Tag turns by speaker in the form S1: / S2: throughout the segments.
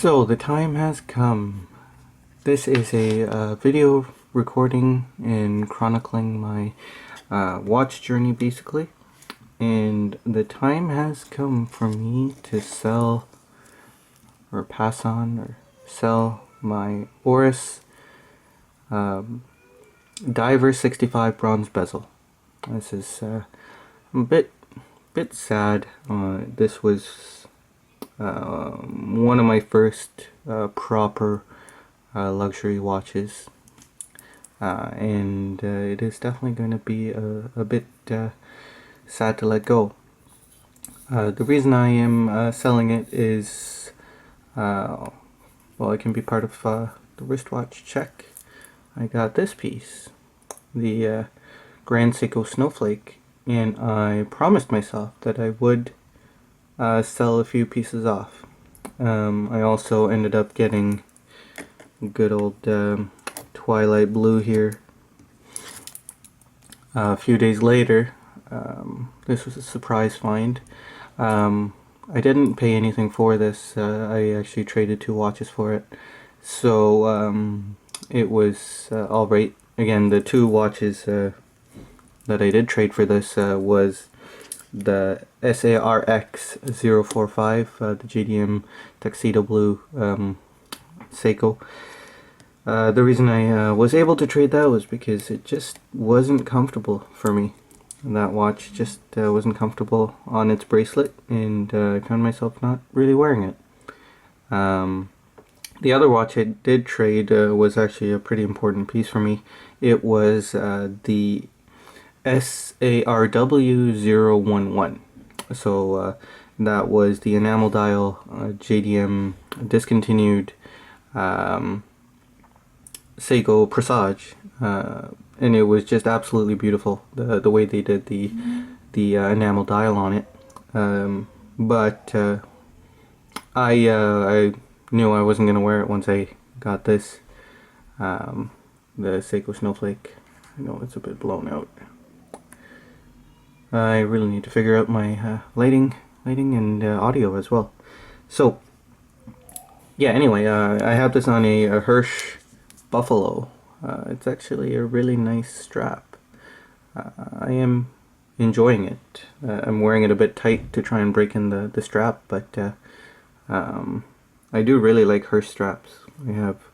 S1: So the time has come. This is a video recording and chronicling my watch journey basically, and the time has come for me to sell or pass on or sell my Oris Diver 65 bronze bezel. This is a bit sad. This was one of my first proper luxury watches, and it is definitely going to be a bit sad to let go. The reason I am selling it is, well, it can be part of the wristwatch check. I got this piece, the Grand Seiko Snowflake, and I promised myself that I would sell a few pieces off. I also ended up getting good old Twilight Blue here. A few days later, this was a surprise find. I didn't pay anything for this. I actually traded 2 watches for it, so it was alright. Again, the 2 watches that I did trade for this was the SARX 045, the JDM Tuxedo Blue Seiko. The reason I was able to trade that was because it just wasn't comfortable for me. That watch just wasn't comfortable on its bracelet, and I found myself not really wearing it. The other watch I did trade was actually a pretty important piece for me. It was the SARW011. So that was the enamel dial JDM discontinued Seiko Presage, and it was just absolutely beautiful, the way they did the enamel dial on it. But I knew I wasn't going to wear it once I got this, the Seiko Snowflake. I know it's a bit blown out. I really need to figure out my lighting and audio as well. So yeah, anyway, I have this on a Hirsch Buffalo. It's actually a really nice strap. I am enjoying it. I'm wearing it a bit tight to try and break in the strap, but I do really like Hirsch straps. We have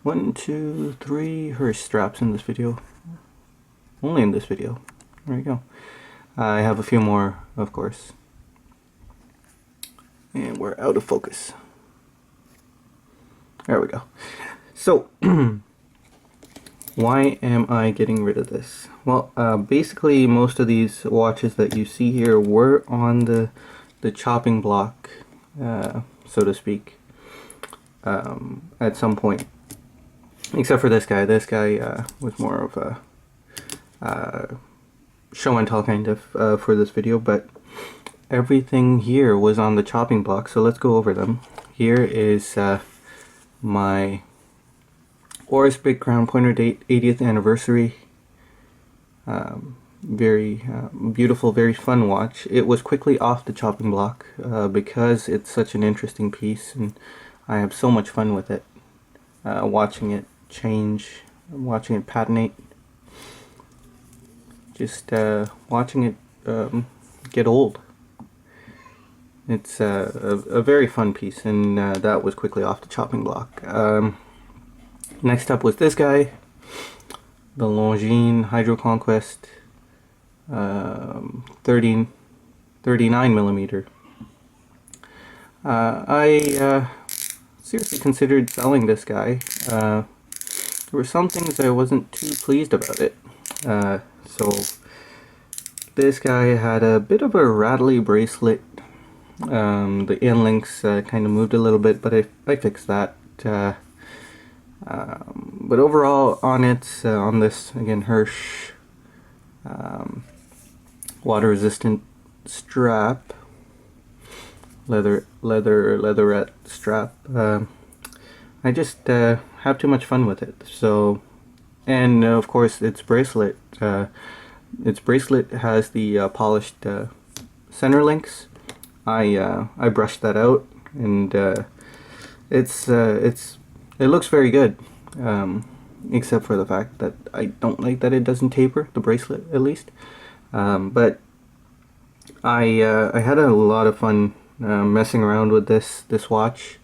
S1: 1, 2, 3 Hirsch straps in this video. Only in this video. There you go. I have a few more, of course. And we're out of focus. There we go. So, why am I getting rid of this? Well, basically most of these watches that you see here were on the chopping block, so to speak, at some point. Except for this guy. This guy was more of a show and tell kind of for this video, but everything here was on the chopping block, so let's go over them. Here is my Oris Big Crown Pointer Date 80th anniversary. Very beautiful, very fun watch. It was quickly off the chopping block because it's such an interesting piece, and I have so much fun with it. Watching it change, watching it patinate, just watching it get old. It's a very fun piece, and that was quickly off the chopping block. Next up was this guy, the Longines Hydro Conquest 39mm. I seriously considered selling this guy. There were some things I wasn't too pleased about it. So this guy had a bit of a rattly bracelet. The in links kind of moved a little bit, but I fixed that. But overall, on this again Hirsch water-resistant strap, leatherette strap, I just have too much fun with it. So, and of course its bracelet. Its bracelet has the polished center links. I brushed that out, and it looks very good, except for the fact that I don't like that it doesn't taper, the bracelet at least. But I had a lot of fun messing around with this watch,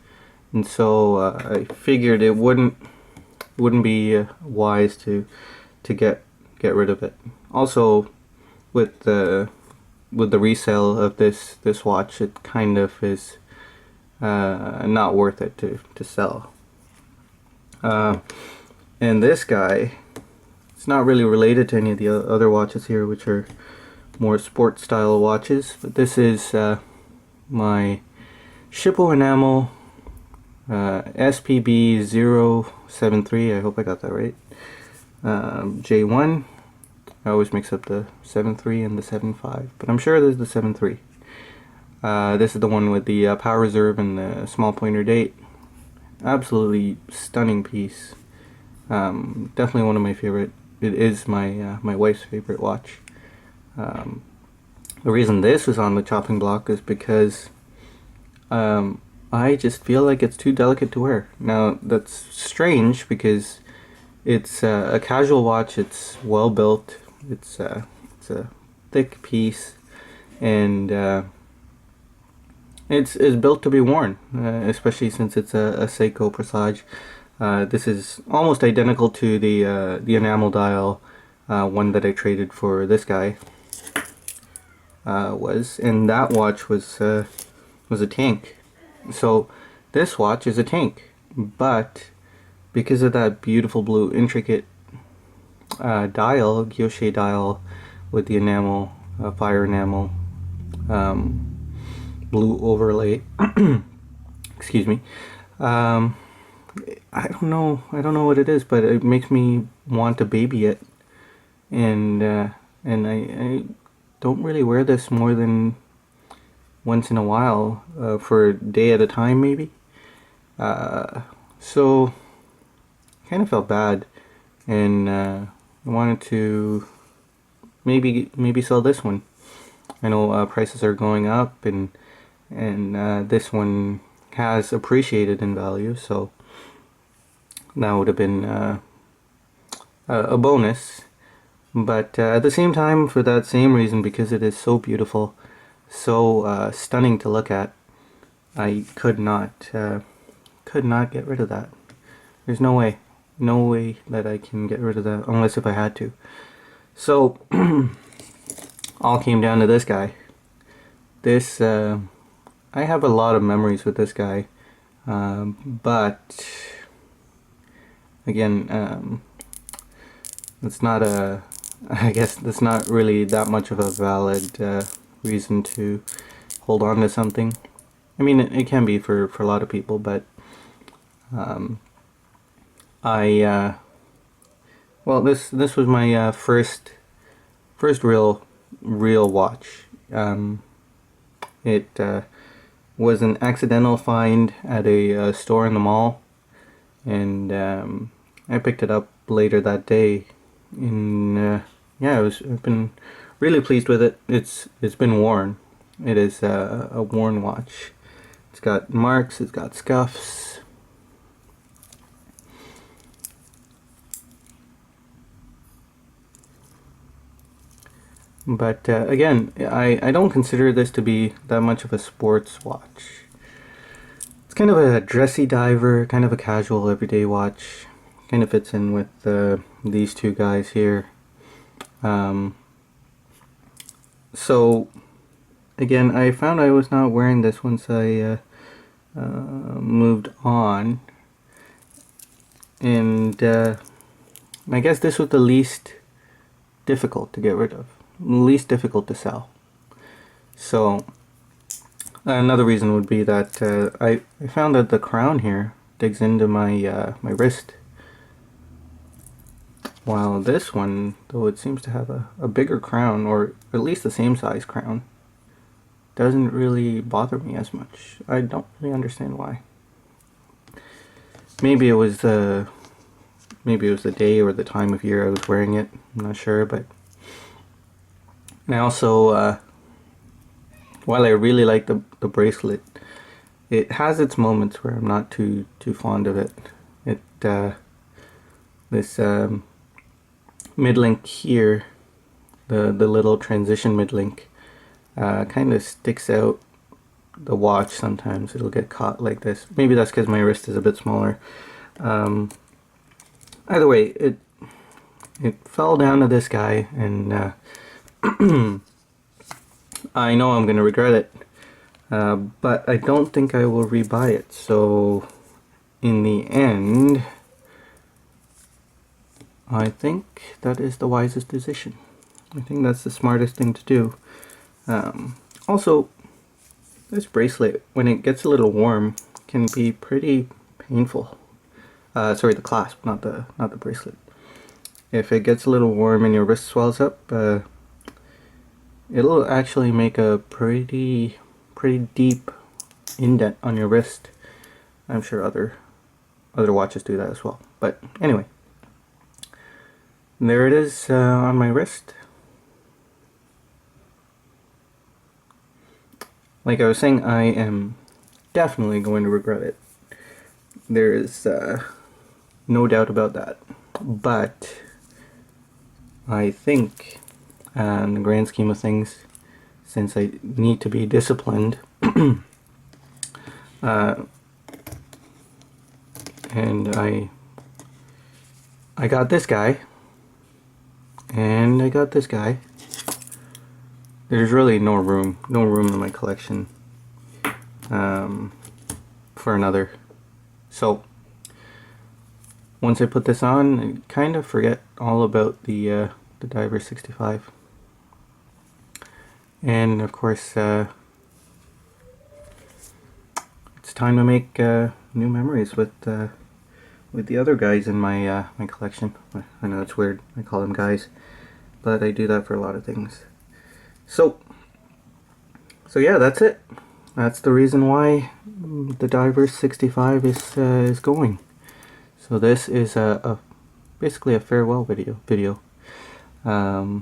S1: and so I figured it wouldn't be wise to get rid of it. Also, with the resale of this watch, it kind of is not worth it to sell. And this guy, it's not really related to any of the other watches here, which are more sport style watches, but this is my Shippo enamel SPB 073. I hope I got that right. J1. I always mix up the 7.3 and the 7.5, but I'm sure there's the 7.3. This is the one with the power reserve and the small pointer date. Absolutely stunning piece. Definitely one of my favorite. It is my wife's favorite watch. The reason this is on the chopping block is because I just feel like it's too delicate to wear. Now that's strange because it's a casual watch. It's well built. It's a thick piece, and it's built to be worn, especially since it's a Seiko Presage. This is almost identical to the enamel dial one that I traded for this guy. And that watch was a tank. So this watch is a tank, but because of that beautiful blue intricate dial, guilloche dial with the enamel, fire enamel, blue overlay. Excuse me. I don't know what it is, but it makes me want to baby it, and I don't really wear this more than once in a while, for a day at a time maybe. So kind of felt bad, and I wanted to maybe sell this one. I know prices are going up, and this one has appreciated in value, so that would have been a bonus. But at the same time, for that same reason, because it is so beautiful, so stunning to look at, I could not get rid of that. There's no way that I can get rid of that unless if I had to. So all came down to this guy. This I have a lot of memories with this guy, but again, it's not a. I guess that's not really that much of a valid reason to hold on to something. I mean, it can be for a lot of people, but well, this was my first real watch. It was an accidental find at a store in the mall, and I picked it up later that day. And yeah, I've been really pleased with it. It's been worn. It is a worn watch. It's got marks. It's got scuffs. But again, I don't consider this to be that much of a sports watch. It's kind of a dressy diver, kind of a casual everyday watch. Kind of fits in with these two guys here. So again, I found I was not wearing this once I moved on, and I guess this was the least difficult to get rid of, least difficult to sell. So another reason would be that I found that the crown here digs into my my wrist, while this one, though it seems to have a bigger crown, or at least the same size crown, doesn't really bother me as much. I don't really understand why. Maybe it was the day or the time of year I was wearing it. I'm not sure, but and I also while I really like the bracelet, It has its moments where I'm not too fond of it. This mid-link here, the little transition mid-link, kind of sticks out the watch sometimes. It'll get caught like this. Maybe that's because my wrist is a bit smaller. Either way, it fell down to this guy, and I know I'm gonna regret it. But I don't think I will rebuy it. So in the end, I think that is the wisest decision. I think that's the smartest thing to do. Also, this bracelet, when it gets a little warm, can be pretty painful. Sorry, the clasp, not the bracelet. If it gets a little warm and your wrist swells up, it'll actually make a pretty deep indent on your wrist. I'm sure other watches do that as well. But anyway, there it is on my wrist. Like I was saying, I am definitely going to regret it. There is no doubt about that. But I think, in the grand scheme of things, since I need to be disciplined, and I got this guy, and I got this guy. There's really no room in my collection for another. So once I put this on, I kind of forget all about the Diver 65. And of course, it's time to make new memories with the other guys in my my collection. I know it's weird, I call them guys, but I do that for a lot of things. So yeah, that's it. That's the reason why the Diver 65 is going. So this is basically a farewell video. Yeah.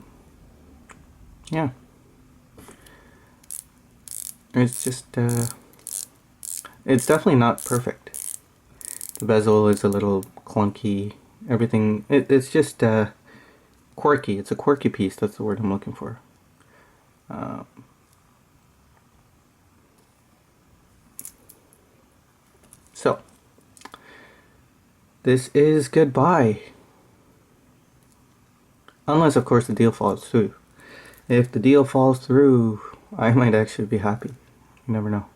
S1: It's just, it's definitely not perfect. The bezel is a little clunky. Everything, it's just quirky. It's a quirky piece, that's the word I'm looking for. So, this is goodbye. Unless, of course, the deal falls through. If the deal falls through, I might actually be happy. You never know.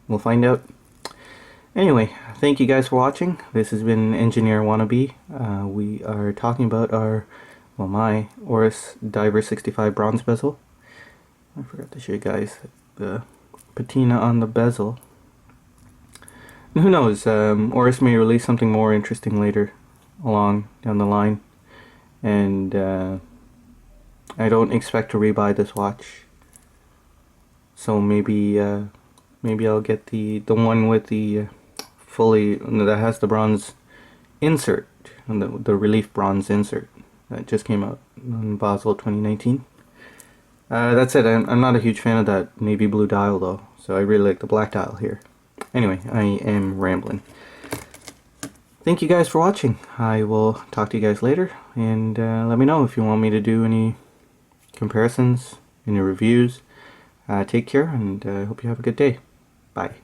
S1: We'll find out. Anyway, thank you guys for watching. This has been Engineer Wannabe. We are talking about my Oris Diver 65 bronze bezel. I forgot to show you guys the patina on the bezel. And who knows, Oris may release something more interesting later down the line. And I don't expect to rebuy this watch. So maybe I'll get the one with the that has the bronze insert, the relief bronze insert that just came out in Bezel 2019. That's it. I'm not a huge fan of that navy blue dial though, so I really like the black dial here. Anyway, I am rambling. Thank you guys for watching. I will talk to you guys later, and let me know if you want me to do any comparisons, any reviews. Take care, and I hope you have a good day. Bye.